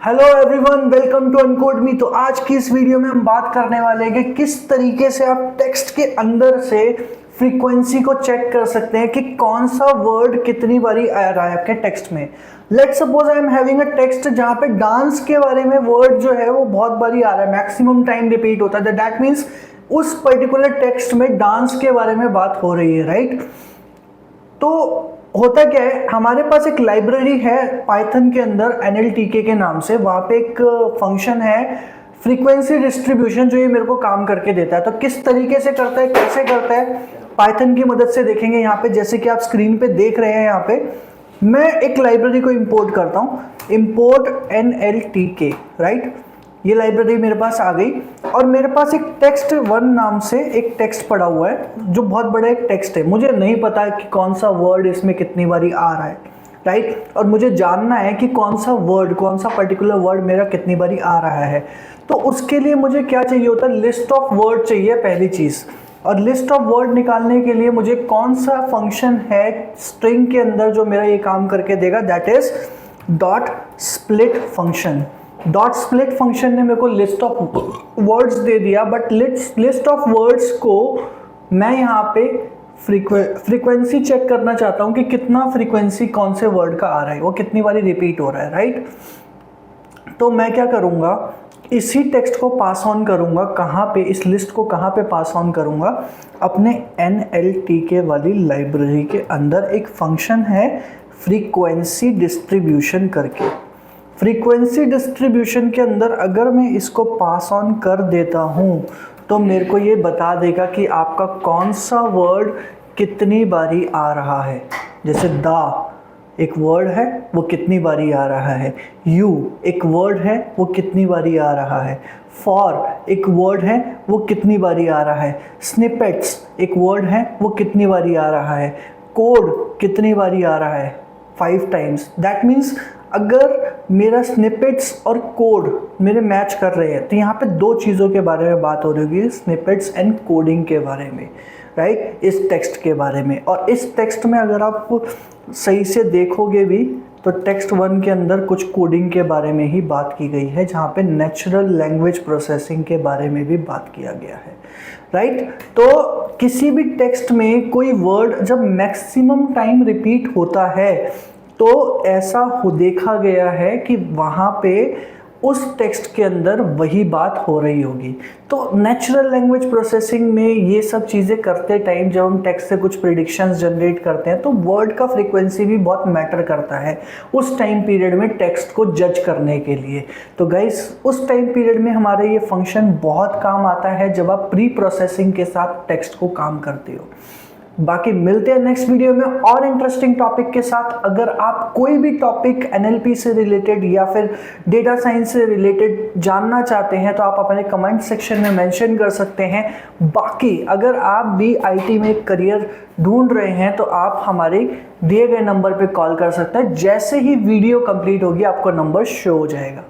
Hello everyone, welcome to अनकोड मी। तो आज की इस वीडियो में हम बात करने वाले हैं कि किस तरीके से आप टेक्स्ट के अंदर से फ्रीक्वेंसी को चेक कर सकते हैं कि कौन सा वर्ड कितनी बारी आ रहा है आपके टेक्स्ट में। Let's suppose I am having a text जहाँ पे डांस के बारे में वर्ड जो है वो बहुत बारी आ रहा है, मैक्सिमम टाइम रिपीट होता है। दैट मीन्स उस पर्टिकुलर टेक्स्ट में डांस के बारे में बात हो रही है, राइट। तो होता क्या है, हमारे पास एक लाइब्रेरी है पाइथन के अंदर NLTK के नाम से। वहाँ पे एक फंक्शन है फ्रीक्वेंसी डिस्ट्रीब्यूशन, जो ये मेरे को काम करके देता है। तो किस तरीके से करता है, कैसे करता है, पाइथन की मदद से देखेंगे। यहाँ पे जैसे कि आप स्क्रीन पे देख रहे हैं, यहाँ पे मैं एक लाइब्रेरी को इंपोर्ट करता हूँ, इंपोर्ट NLTK, राइट। ये लाइब्रेरी मेरे पास आ गई और मेरे पास एक टेक्स्ट वन नाम से एक टेक्स्ट पड़ा हुआ है जो बहुत बड़ा एक टेक्स्ट है। मुझे नहीं पता कि कौन सा वर्ड इसमें कितनी बारी आ रहा है, राइट। और मुझे जानना है कि कौन सा वर्ड, कौन सा पर्टिकुलर वर्ड मेरा कितनी बारी आ रहा है। तो उसके लिए मुझे क्या चाहिए होता है, लिस्ट ऑफ वर्ड चाहिए पहली चीज़। और लिस्ट ऑफ वर्ड निकालने के लिए मुझे कौन सा फंक्शन है स्ट्रिंग के अंदर जो मेरा ये काम करके देगा, that is dot split function. Dot split function ने मेरे को लिस्ट ऑफ वर्ड्स दे दिया, बट लिस्ट ऑफ वर्ड्स को मैं यहाँ पे फ्रीक्वेंसी चेक करना चाहता हूँ कि कितना फ्रीक्वेंसी कौन से वर्ड का आ रहा है, वो कितनी बारी रिपीट हो रहा है, राइट। तो मैं क्या करूँगा, इसी टेक्स्ट को पास ऑन करूँगा कहाँ पे, इस लिस्ट को कहाँ पे पास ऑन करूँगा, अपने NLTK वाली लाइब्रेरी के अंदर एक फंक्शन है फ्रीक्वेंसी डिस्ट्रीब्यूशन करके। फ्रीक्वेंसी डिस्ट्रीब्यूशन के अंदर अगर मैं इसको पास ऑन कर देता हूँ तो मेरे को ये बता देगा कि आपका कौन सा वर्ड कितनी बारी आ रहा है। जैसे द एक वर्ड है, वो कितनी बारी आ रहा है। यू एक वर्ड है, वो कितनी बारी आ रहा है। फॉर एक वर्ड है, वो कितनी बारी आ रहा है। स्निपेट्स एक वर्ड है, वो कितनी बारी आ रहा है। कोड कितनी बारी आ रहा है, 5 टाइम्स। दैट मीन्स अगर मेरा स्निपेट्स और कोड मेरे मैच कर रहे हैं तो यहाँ पे दो चीज़ों के बारे में बात हो रही होगी, स्निपेट्स एंड कोडिंग के बारे में, राइट, इस टेक्स्ट के बारे में। और इस टेक्स्ट में अगर आप सही से देखोगे भी तो टेक्स्ट वन के अंदर कुछ कोडिंग के बारे में ही बात की गई है, जहाँ पे नेचुरल लैंग्वेज प्रोसेसिंग के बारे में भी बात किया गया है, राइट। तो किसी भी टेक्स्ट में कोई वर्ड जब मैक्सिमम टाइम रिपीट होता है तो ऐसा देखा गया है कि वहाँ पे उस टेक्स्ट के अंदर वही बात हो रही होगी। तो नेचुरल लैंग्वेज प्रोसेसिंग में ये सब चीज़ें करते टाइम जब हम टेक्स्ट से कुछ प्रेडिक्शंस जनरेट करते हैं तो वर्ड का फ्रीक्वेंसी भी बहुत मैटर करता है उस टाइम पीरियड में टेक्स्ट को जज करने के लिए। तो गाइस, उस टाइम पीरियड में हमारे ये फंक्शन बहुत काम आता है जब आप प्री प्रोसेसिंग के साथ टेक्स्ट को काम करते हो। बाकी मिलते हैं नेक्स्ट वीडियो में और इंटरेस्टिंग टॉपिक के साथ। अगर आप कोई भी टॉपिक NLP से रिलेटेड या फिर डेटा साइंस से रिलेटेड जानना चाहते हैं तो आप अपने कमेंट सेक्शन में मेंशन कर सकते हैं। बाकी अगर आप भी IT में करियर ढूंढ रहे हैं तो आप हमारे दिए गए नंबर पे कॉल कर सकते हैं। जैसे ही वीडियो कंप्लीट होगी आपको नंबर शो हो जाएगा।